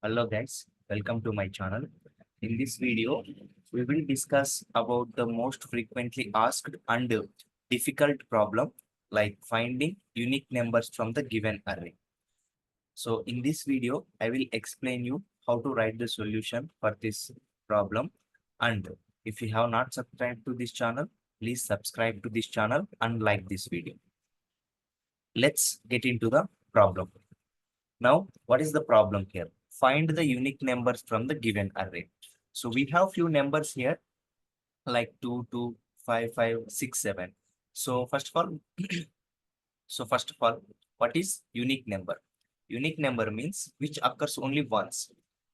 Hello guys, welcome to my channel. In this video, we will discuss about the most frequently asked and difficult problem like finding unique numbers from the given array. So in this video, I will explain you how to write the solution for this problem. And if you have not subscribed to this channel, please subscribe to this channel and like this video. Let's get into the problem. Now, what is the problem here? Find the unique numbers from the given array. So we have few numbers here like 2, 2, 5, 5, 6, 7. So first of all, what is unique number? Unique number means which occurs only once.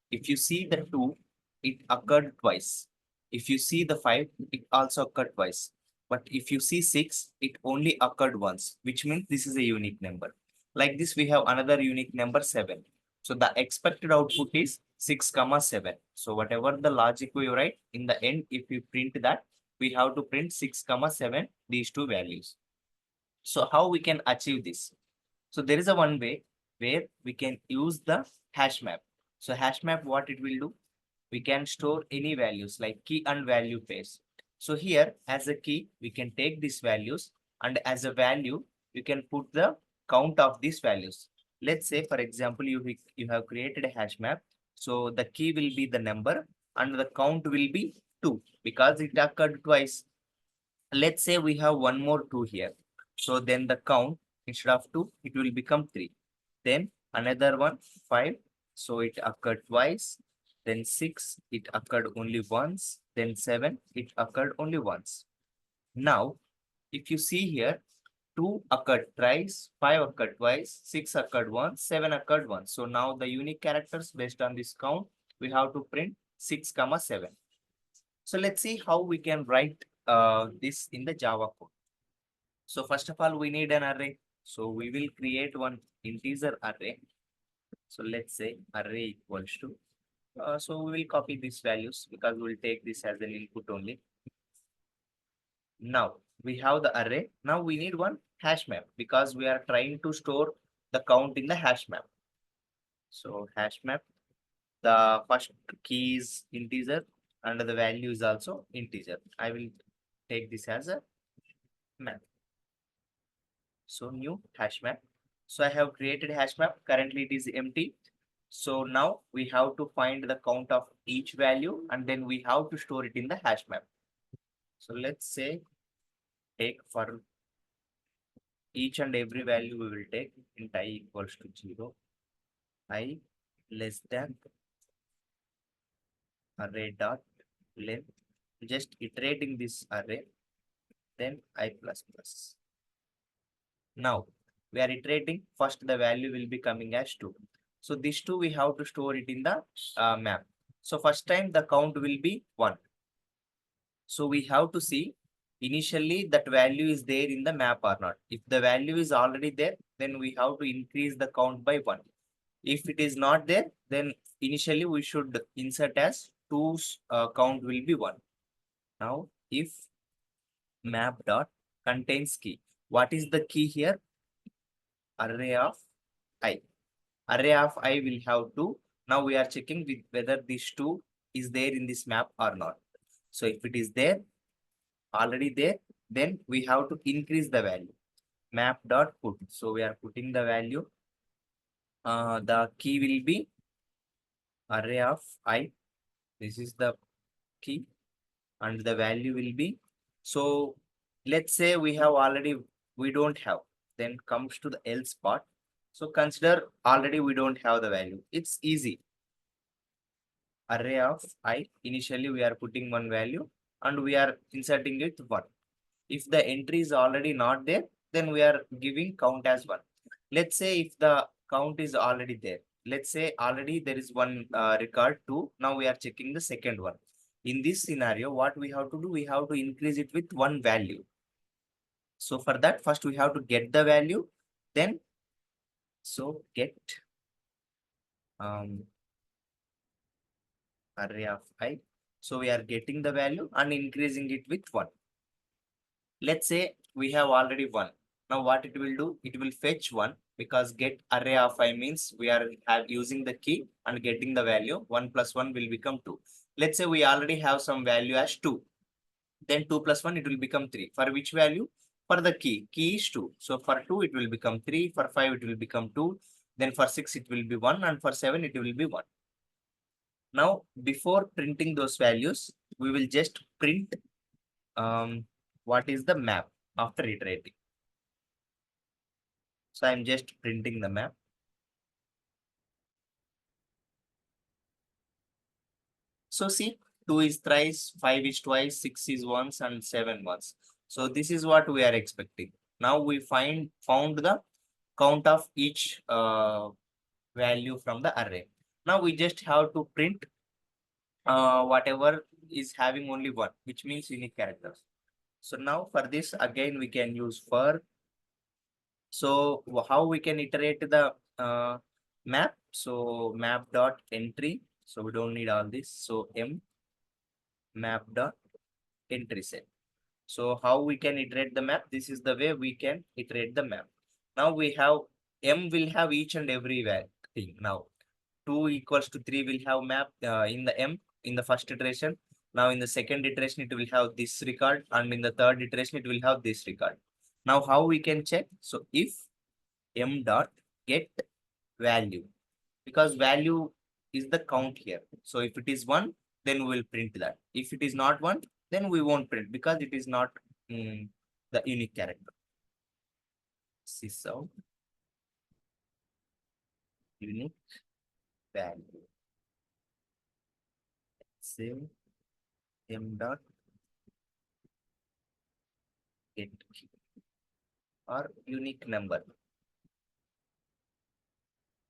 If you see the 2, it occurred twice. If you see the 5, it also occurred twice. But if you see 6, it only occurred once, which means this is a unique number. Like this, we have another unique number 7. So the expected output is 6, comma 7. So whatever the logic we write, in the end, if we print that, we have to print 6, comma 7, these two values. So how we can achieve this? So there is a one way where we can use the hash map. So hash map, what it will do? We can store any values like key and value pairs. So here as a key, we can take these values, and as a value, you can put the count of these values. Let's say, for example, you have created a hash map. So the key will be the number and the count will be 2 because it occurred twice. Let's say we have one more 2 here. So then the count, instead of 2, it will become 3. Then another one, 5. So it occurred twice. Then 6, it occurred only once. Then 7, it occurred only once. Now, if you see here, 2 occurred thrice, 5 occurred twice, 6 occurred once, 7 occurred once. So now the unique characters based on this count, we have to print 6, comma 7. So let's see how we can write this in the Java code. So first of all, we need an array. So we will create one integer array. So let's say array equals to, so we will copy these values because we will take this as an input only. Now we have the array. Now we need one hash map because we are trying to store the count in the hash map. So hash map, the first key is integer and the value is also integer. I will take this as a map. So new hash map. So I have created hash map. Currently it is empty. So now we have to find the count of each value and then we have to store it in the hash map. So let's say take for each and every value we will take int I equals to 0, I less than array dot length, just iterating this array, then I plus plus. Now we are iterating. First the value will be coming as 2. So this 2 we have to store it in the map. So first time the count will be 1. So we have to see initially that value is there in the map or not. If the value is already there, then we have to increase the count by 1. If it is not there, then initially we should insert as 2's count will be 1. Now if map dot contains key. What is the key here? Array of I. Array of I will have 2. Now we are checking with whether this 2 is there in this map or not. So if it is there, already there, then we have to increase the value. Map dot put. So we are putting the value. The key will be array of I. This is the key and the value will be. So let's say we have already, we don't have, then comes to the else part. So consider already we don't have the value. It's easy. Array of I, initially we are putting one value and we are inserting it 1. If the entry is already not there, then we are giving count as 1. Let's say if the count is already there. Let's say already there is one record 2. Now we are checking the second one. In this scenario, what we have to do? We have to increase it with one value. So for that, first we have to get the value. Then, so get array of I. So we are getting the value and increasing it with 1. Let's say we have already 1. Now what it will do? It will fetch 1 because get array of I means we are using the key and getting the value. 1 plus 1 will become 2. Let's say we already have some value as 2. Then 2 plus 1 it will become 3. For which value? For the key. Key is 2. So for 2 it will become 3. For 5 it will become 2. Then for 6 it will be 1. And for 7 it will be 1. Now before printing those values, we will just print what is the map after iterating. So I'm just printing the map. So see, 2 is thrice, 5 is twice, 6 is once, and 7 once. So this is what we are expecting. Now we found the count of each value from the array. Now we just have to print whatever is having only one, which means unique characters. So now for this, again, we can use for. So how we can iterate the map? So map dot entry. So we don't need all this. So m map dot entry set. So how we can iterate the map? This is the way we can iterate the map. Now we have m will have each and every thing. Now 2 equals to 3 will have map in the m in the first iteration. Now in the second iteration it will have this record, and in the third iteration it will have this record. Now how we can check? So if m dot get value, because value is the count here. So if it is 1, then we will print that. If it is not 1, then we won't print because it is not the unique character. Sysout unique value. Say m dot get key or unique number.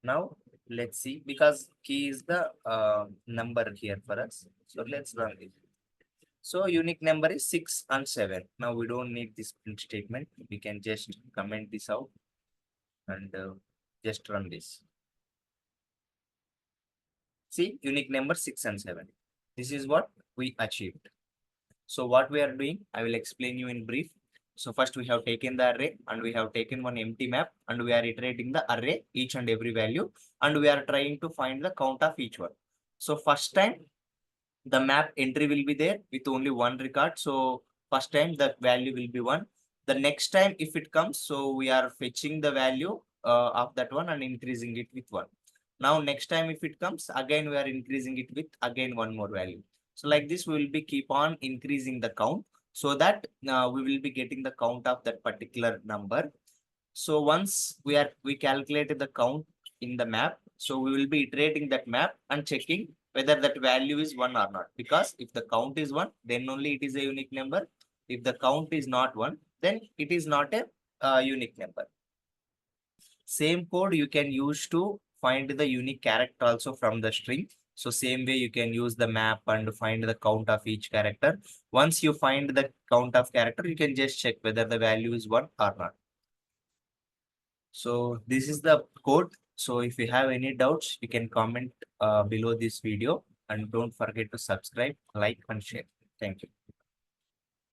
Now let's see, because key is the number here for us. So let's run it. So unique number is 6 and 7. Now we don't need this print statement. We can just comment this out and just run this. See, unique number 6 and 7. This is what we achieved. So what we are doing, I will explain you in brief. So first we have taken the array and we have taken one empty map and we are iterating the array, each and every value, and we are trying to find the count of each one. So first time the map entry will be there with only one record. So first time the value will be 1. The next time if it comes, so we are fetching the value of that one and increasing it with 1. Now next time if it comes, again we are increasing it with again one more value. So like this, we will be keep on increasing the count so that we will be getting the count of that particular number. So once we calculated the count in the map, so we will be iterating that map and checking whether that value is 1 or not. Because if the count is 1, then only it is a unique number. If the count is not 1, then it is not a unique number. Same code you can use to find the unique character also from the string. So same way you can use the map and find the count of each character. Once you find the count of character, you can just check whether the value is 1 or not. So this is the code. So if you have any doubts, you can comment below this video, and don't forget to subscribe, like and share. Thank you.